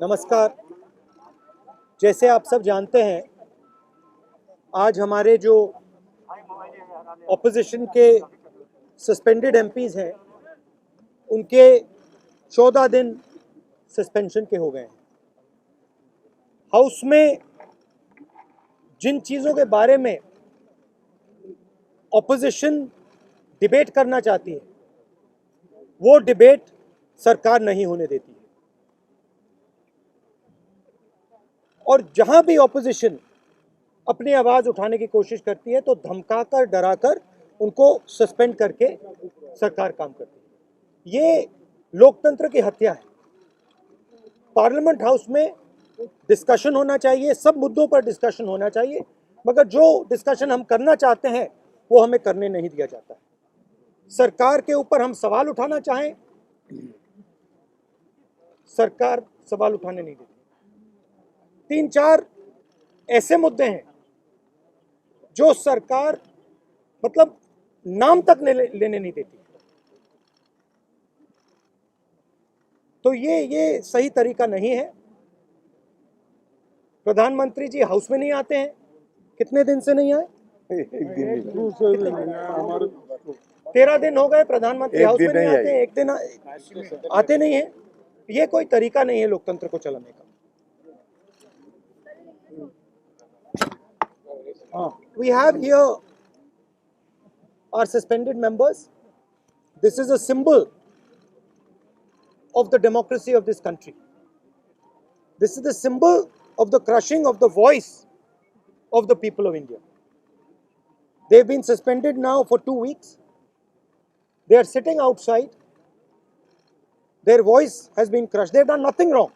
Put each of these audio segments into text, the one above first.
नमस्कार। जैसे आप सब जानते हैं, आज हमारे जो ऑपोजिशन के सस्पेंडेड एमपीज हैं, उनके 14 दिन सस्पेंशन के हो गए हैं। हाउस में जिन चीज़ों के बारे में ऑपोजिशन डिबेट करना चाहती है, वो डिबेट सरकार नहीं होने देती है। और जहां भी ऑपोजिशन अपनी आवाज उठाने की कोशिश करती है तो धमकाकर, डराकर उनको सस्पेंड करके सरकार काम करती है। ये लोकतंत्र की हत्या है। पार्लियामेंट हाउस में डिस्कशन होना चाहिए, सब मुद्दों पर डिस्कशन होना चाहिए, मगर जो डिस्कशन हम करना चाहते हैं वो हमें करने नहीं दिया जाता है। सरकार के ऊपर हम सवाल उठाना चाहें, सरकार सवाल उठाने नहीं देती। 3-4 ऐसे मुद्दे हैं जो सरकार मतलब नाम तक लेने नहीं देती। तो ये सही तरीका नहीं है। प्रधानमंत्री जी हाउस में नहीं आते हैं, कितने दिन से नहीं आए? 13 दिन हो गए प्रधानमंत्री हाउस में नहीं आते हैं, एक दिन आते नहीं है। ये कोई तरीका नहीं है लोकतंत्र को चलाने का। We have here our suspended members. This is a symbol of the democracy of this country. This is the symbol of the crushing of the voice of the people of India. They've been suspended now for 2 weeks. They are sitting outside. Their voice has been crushed. They've done nothing wrong.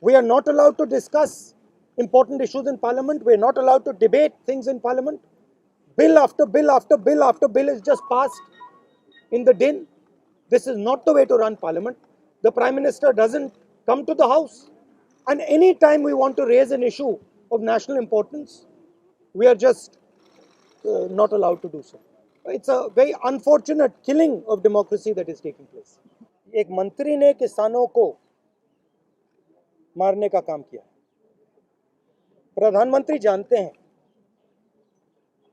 We are not allowed to discuss important issues in Parliament. We are not allowed to debate things in Parliament. Bill after bill after bill after bill is just passed in the din. This is not the way to run Parliament. The Prime Minister doesn't come to the House. And any time we want to raise an issue of national importance, we are just not allowed to do so. It's a very unfortunate killing of democracy that is taking place. एक मंत्री ने किसानों को मारने का काम किया। प्रधानमंत्री जानते हैं,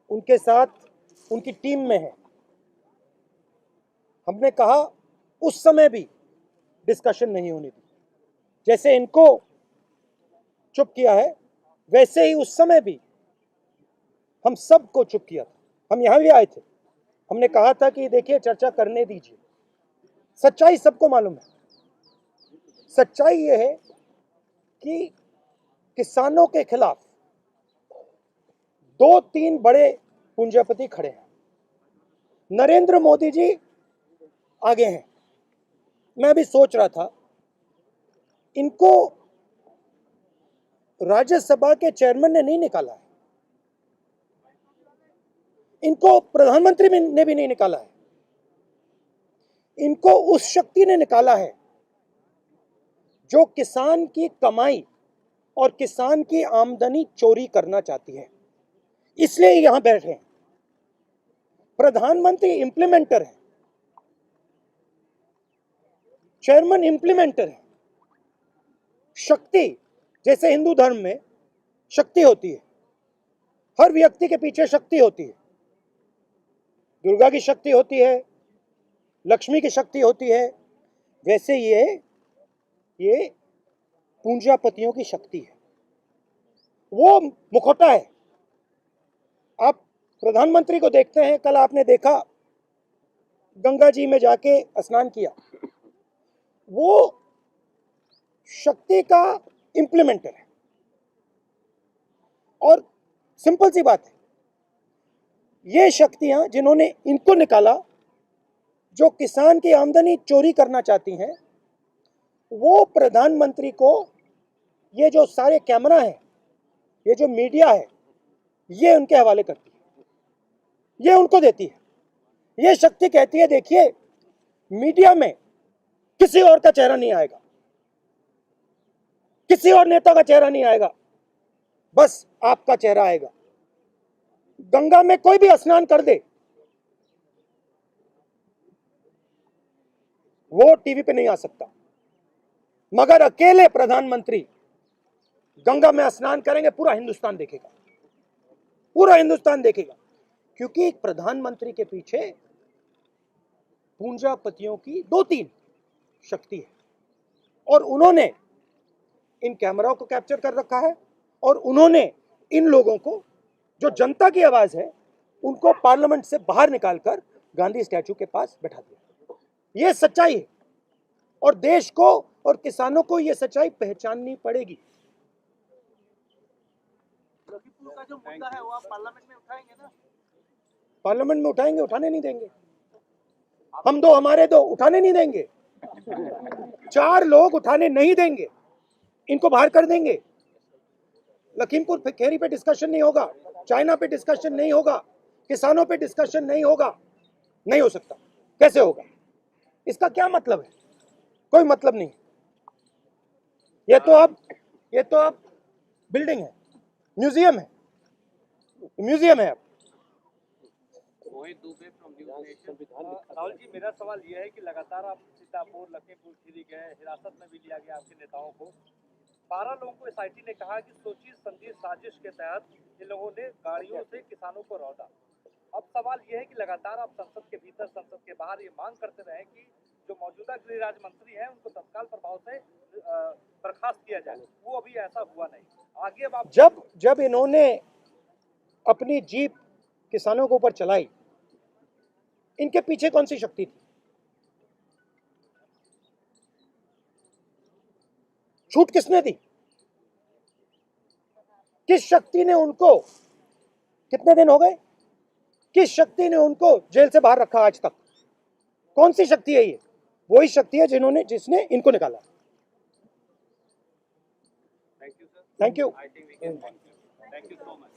उनके साथ उनकी टीम में है। हमने कहा उस समय भी डिस्कशन नहीं होने दी। जैसे इनको चुप किया है, वैसे ही उस समय भी हम सबको चुप किया था। हम यहां भी आए थे, हमने कहा था कि देखिए चर्चा करने दीजिए। सच्चाई सबको मालूम है। सच्चाई ये है कि किसानों के खिलाफ 2-3 बड़े पूंजीपति खड़े हैं। नरेंद्र मोदी जी आगे हैं। मैं भी सोच रहा था, इनको राज्यसभा के चेयरमैन ने नहीं निकाला है, इनको प्रधानमंत्री ने भी नहीं निकाला है, इनको उस शक्ति ने निकाला है जो किसान की कमाई और किसान की आमदनी चोरी करना चाहती है। इसलिए यहां बैठे हैं। प्रधानमंत्री इंप्लीमेंटर है, चेयरमैन इंप्लीमेंटर है। शक्ति, जैसे हिंदू धर्म में शक्ति होती है, हर व्यक्ति के पीछे शक्ति होती है। दुर्गा की शक्ति होती है, लक्ष्मी की शक्ति होती है, वैसे ये पूंजीपतियों की शक्ति है। वो मुखौटा है। आप प्रधानमंत्री को देखते हैं, कल आपने देखा गंगा जी में जाके स्नान किया। वो शक्ति का इंप्लीमेंटर है। और सिंपल सी बात है, ये शक्तियां जिन्होंने इनको निकाला, जो किसान की आमदनी चोरी करना चाहती हैं, वो प्रधानमंत्री को ये जो सारे कैमरा हैं, ये जो मीडिया है, ये उनके हवाले करती है, ये उनको देती है। ये शक्ति कहती है देखिए मीडिया में किसी और का चेहरा नहीं आएगा, किसी और नेता का चेहरा नहीं आएगा, बस आपका चेहरा आएगा। गंगा में कोई भी स्नान कर दे, वो टीवी पे नहीं आ सकता। मगर अकेले प्रधानमंत्री गंगा में स्नान करेंगे, पूरा हिंदुस्तान देखेगा, पूरा हिंदुस्तान देखेगा। क्योंकि एक प्रधानमंत्री के पीछे पूंजापतियों की 2-3 शक्ति है, और उन्होंने इन कैमराओं को कैप्चर कर रखा है, और उन्होंने इन लोगों को, जो जनता की आवाज है, उनको पार्लियामेंट से बाहर निकालकर गांधी स्टैचू के पास बैठा दिया। यह सच्चाई है, और देश को और किसानों को यह सच्चाई पहचाननी पड़ेगी। लखीमपुर का जो मुद्दा है वो आप पार्लियामेंट में उठाएंगे ना? पार्लियामेंट में उठाएंगे, उठाने नहीं देंगे। हम दो, हमारे दो, उठाने नहीं देंगे। 4 लोग उठाने नहीं देंगे, इनको बाहर कर देंगे। लखीमपुर खेरी पे डिस्कशन नहीं होगा, चाइना पे डिस्कशन नहीं होगा, किसानों पे डिस्कशन नहीं होगा। नहीं हो सकता। कैसे होगा? इसका क्या मतलब है? कोई मतलब नहीं। ये तो अब बिल्डिंग है, म्यूजियम है, म्यूजियम है। अब राहुल जी, मेरा सवाल यह है कि लगातार आप सीतापुर, लखीमपुर खीरी गए, हिरासत में भी लिया गया आपके नेताओं को। 12 लोगों को एसआईटी ने कहा कि सोची समझी साजिश के तहत इन लोगों ने गाड़ियों से किसानों को रौंदा। अब सवाल यह है कि लगातार आप संसद के भीतर, संसद के बाहर ये मांग करते रहे कि जो मौजूदा गृह राज्य मंत्री हैं उनको तत्काल प्रभाव से बर्खास्त किया जाए, वो अभी ऐसा हुआ नहीं। आगे अब आप जब इन्होंने अपनी जीप किसानों के ऊपर चलाई, इनके पीछे कौन सी शक्ति थी? छूट किसने दी? किस शक्ति ने उनको, कितने दिन हो गए, किस शक्ति ने उनको जेल से बाहर रखा आज तक? कौन सी शक्ति है ये? वही शक्ति है जिसने इनको निकाला। Thank you sir. Thank you. Thank you so much.